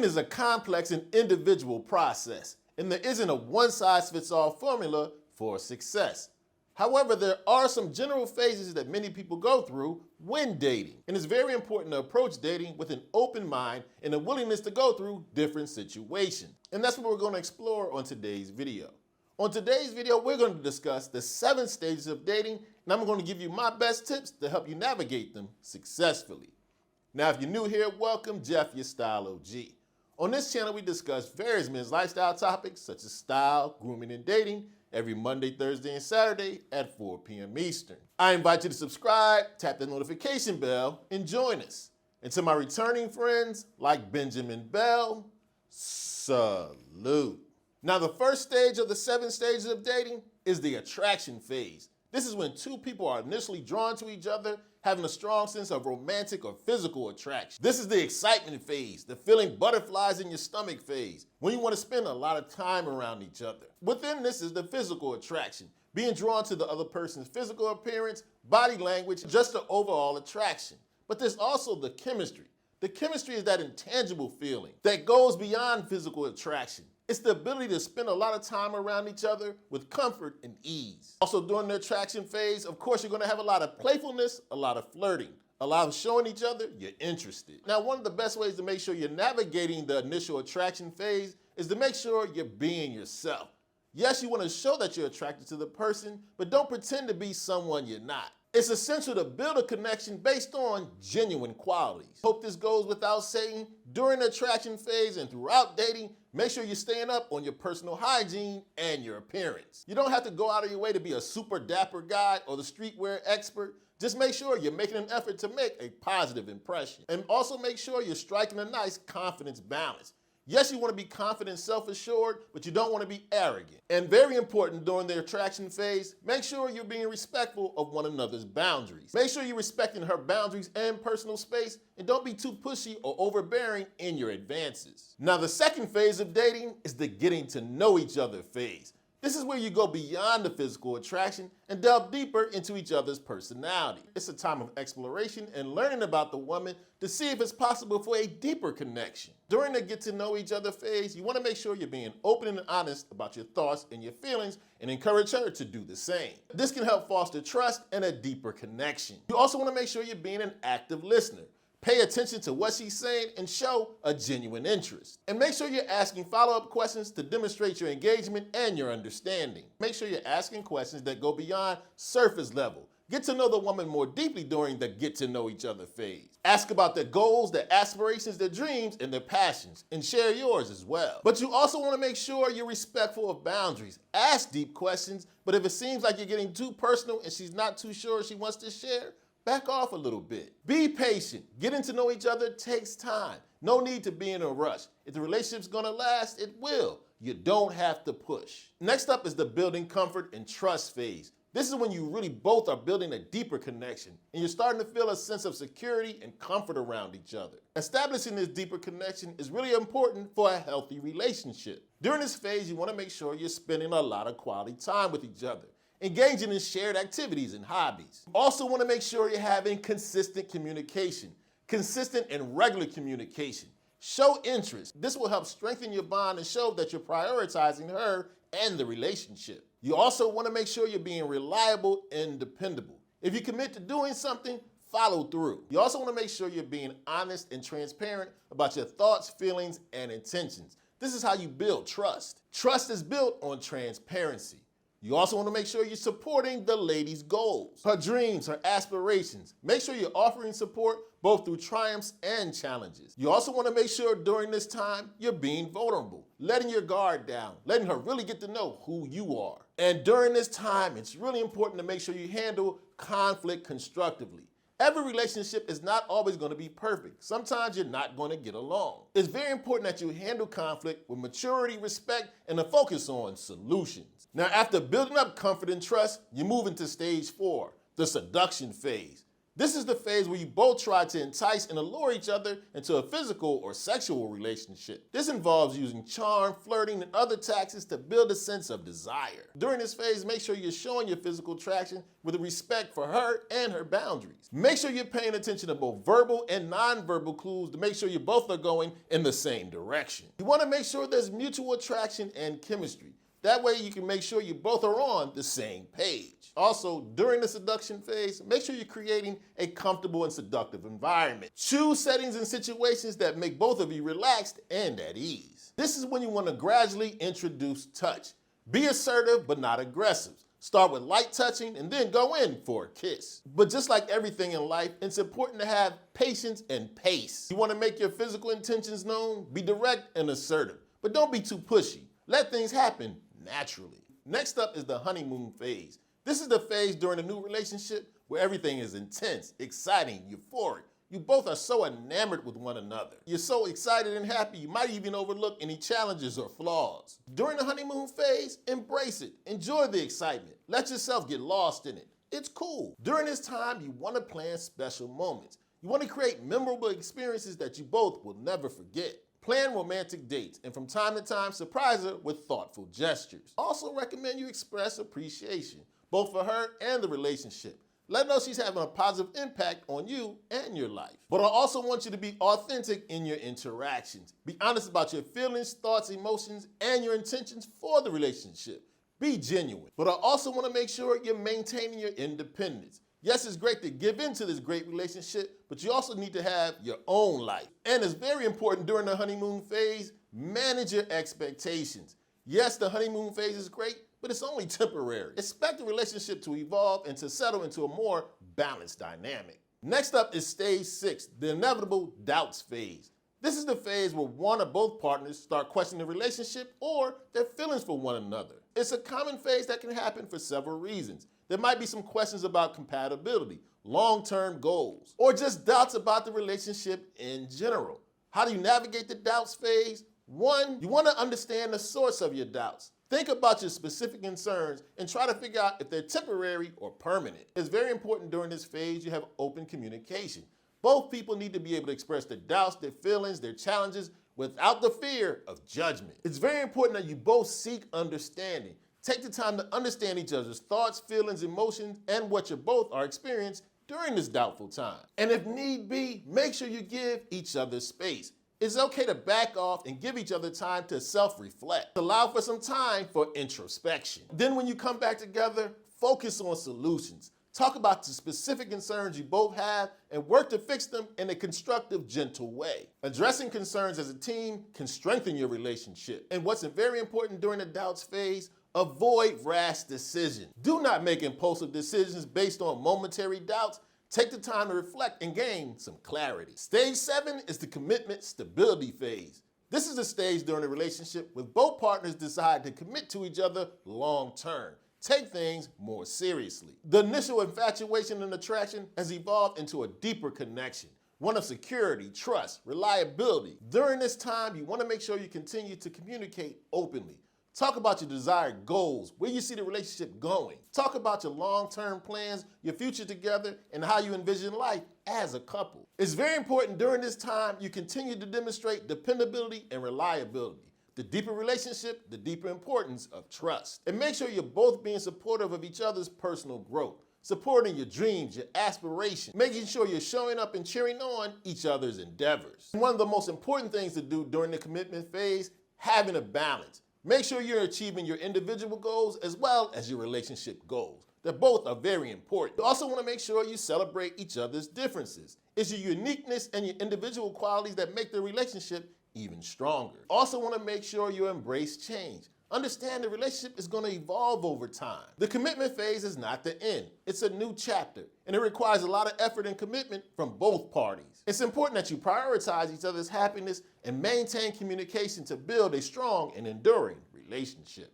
Dating is a complex and individual process, and there isn't a one-size-fits-all formula for success. However, there are some general phases that many people go through when dating, and it's very important to approach dating with an open mind and a willingness to go through different situations. And that's what we're going to explore on today's video. On today's video, we're going to discuss the 7 stages of dating, and I'm going to give you my best tips to help you navigate them successfully. Now, if you're new here, welcome. Jeff, your Style O.G. On this channel, we discuss various men's lifestyle topics such as style, grooming, and dating every Monday, Thursday, and Saturday at 4 p.m. Eastern. I invite you to subscribe, tap the notification bell, and join us. And to my returning friends like Benjamin Bell, salute. Now, the first stage of the 7 stages of dating is the attraction phase. This is when two people are initially drawn to each other, having a strong sense of romantic or physical attraction. This is the excitement phase, the feeling butterflies in your stomach phase, when you want to spend a lot of time around each other. Within this is the physical attraction, being drawn to the other person's physical appearance, body language, just the overall attraction. But there's also the chemistry. The chemistry is that intangible feeling that goes beyond physical attraction. It's the ability to spend a lot of time around each other with comfort and ease. Also, during the attraction phase, of course, you're going to have a lot of playfulness, a lot of flirting, a lot of showing each other you're interested. Now, one of the best ways to make sure you're navigating the initial attraction phase is to make sure you're being yourself. Yes, you want to show that you're attracted to the person, but don't pretend to be someone you're not. It's essential to build a connection based on genuine qualities. Hope this goes without saying. During the attraction phase and throughout dating, make sure you're staying up on your personal hygiene and your appearance. You don't have to go out of your way to be a super dapper guy or the streetwear expert. Just make sure you're making an effort to make a positive impression. And also make sure you're striking a nice confidence balance. Yes, you want to be confident, self-assured, but you don't want to be arrogant. And very important during the attraction phase, make sure you're being respectful of one another's boundaries. Make sure you're respecting her boundaries and personal space, and don't be too pushy or overbearing in your advances. Now, the second phase of dating is the getting to know each other phase. This is where you go beyond the physical attraction and delve deeper into each other's personality. It's a time of exploration and learning about the woman to see if it's possible for a deeper connection. During the get to know each other phase, you want to make sure you're being open and honest about your thoughts and your feelings and encourage her to do the same. This can help foster trust and a deeper connection. You also want to make sure you're being an active listener. Pay attention to what she's saying and show a genuine interest. And make sure you're asking follow-up questions to demonstrate your engagement and your understanding. Make sure you're asking questions that go beyond surface level. Get to know the woman more deeply during the get to know each other phase. Ask about their goals, their aspirations, their dreams, and their passions, and share yours as well. But you also want to make sure you're respectful of boundaries. Ask deep questions, but if it seems like you're getting too personal and she's not too sure she wants to share, back off a little bit. Be patient. Getting to know each other takes time. No need to be in a rush. If the relationship's gonna last, it will. You don't have to push. Next up is the building comfort and trust phase. This is when you really both are building a deeper connection and you're starting to feel a sense of security and comfort around each other. Establishing this deeper connection is really important for a healthy relationship. During this phase, you want to make sure you're spending a lot of quality time with each other, engaging in shared activities and hobbies. You also want to make sure you're having consistent communication, consistent and regular communication. Show interest. This will help strengthen your bond and show that you're prioritizing her and the relationship. You also want to make sure you're being reliable and dependable. If you commit to doing something, follow through. You also want to make sure you're being honest and transparent about your thoughts, feelings, and intentions. This is how you build trust. Trust is built on transparency. You also want to make sure you're supporting the lady's goals, her dreams, her aspirations. Make sure you're offering support both through triumphs and challenges. You also want to make sure during this time you're being vulnerable, letting your guard down, letting her really get to know who you are. And during this time, it's really important to make sure you handle conflict constructively. Every relationship is not always going to be perfect. Sometimes you're not going to get along. It's very important that you handle conflict with maturity, respect, and a focus on solutions. Now, after building up comfort and trust, you move into stage 4, the seduction phase. This is the phase where you both try to entice and allure each other into a physical or sexual relationship. This involves using charm, flirting, and other tactics to build a sense of desire. During this phase, make sure you're showing your physical attraction with a respect for her and her boundaries. Make sure you're paying attention to both verbal and nonverbal clues to make sure you both are going in the same direction. You want to make sure there's mutual attraction and chemistry. That way you can make sure you both are on the same page. Also, during the seduction phase, make sure you're creating a comfortable and seductive environment. Choose settings and situations that make both of you relaxed and at ease. This is when you want to gradually introduce touch. Be assertive but not aggressive. Start with light touching and then go in for a kiss. But just like everything in life, it's important to have patience and pace. You want to make your physical intentions known? Be direct and assertive, but don't be too pushy. Let things happen naturally. Next up is the honeymoon phase. This is the phase during a new relationship where everything is intense, exciting, euphoric. You both are so enamored with one another. You're so excited and happy, you might even overlook any challenges or flaws. During the honeymoon phase, embrace it. Enjoy the excitement. Let yourself get lost in it. It's cool. During this time, you want to plan special moments. You want to create memorable experiences that you both will never forget. Plan romantic dates, and from time to time, surprise her with thoughtful gestures. Also recommend you express appreciation, both for her and the relationship. Let her know she's having a positive impact on you and your life. But I also want you to be authentic in your interactions. Be honest about your feelings, thoughts, emotions, and your intentions for the relationship. Be genuine. But I also want to make sure you're maintaining your independence. Yes, it's great to give into this great relationship, but you also need to have your own life. And it's very important during the honeymoon phase, manage your expectations. Yes, the honeymoon phase is great, but it's only temporary. Expect the relationship to evolve and to settle into a more balanced dynamic. Next up is stage 6, the inevitable doubts phase. This is the phase where one or both partners start questioning the relationship or their feelings for one another. It's a common phase that can happen for several reasons. There might be some questions about compatibility, long-term goals, or just doubts about the relationship in general. How do you navigate the doubts phase? 1, you want to understand the source of your doubts. Think about your specific concerns and try to figure out if they're temporary or permanent. It's very important during this phase you have open communication. Both people need to be able to express their doubts, their feelings, their challenges without the fear of judgment. It's very important that you both seek understanding. Take the time to understand each other's thoughts, feelings, emotions, and what you both are experiencing during this doubtful time. And if need be, make sure you give each other space. It's okay to back off and give each other time to self-reflect. Allow for some time for introspection. Then when you come back together, focus on solutions. Talk about the specific concerns you both have and work to fix them in a constructive, gentle way. Addressing concerns as a team can strengthen your relationship. And what's very important during the doubts phase, avoid rash decisions. Do not make impulsive decisions based on momentary doubts. Take the time to reflect and gain some clarity. Stage 7 is the commitment stability phase. This is the stage during a relationship where both partners decide to commit to each other long term. Take things more seriously. The initial infatuation and attraction has evolved into a deeper connection, one of security, trust, reliability. During this time, you want to make sure you continue to communicate openly. Talk about your desired goals, where you see the relationship going. Talk about your long-term plans, your future together, and how you envision life as a couple. It's very important during this time you continue to demonstrate dependability and reliability. The deeper relationship, the deeper importance of trust. And make sure you're both being supportive of each other's personal growth, supporting your dreams, your aspirations, making sure you're showing up and cheering on each other's endeavors. One of the most important things to do during the commitment phase, having a balance. Make sure you're achieving your individual goals as well as your relationship goals. They both are very important. You also want to make sure you celebrate each other's differences. It's your uniqueness and your individual qualities that make the relationship even stronger. Also want to make sure you embrace change. Understand the relationship is going to evolve over time. The commitment phase is not the end. It's a new chapter, and it requires a lot of effort and commitment from both parties. It's important that you prioritize each other's happiness and maintain communication to build a strong and enduring relationship.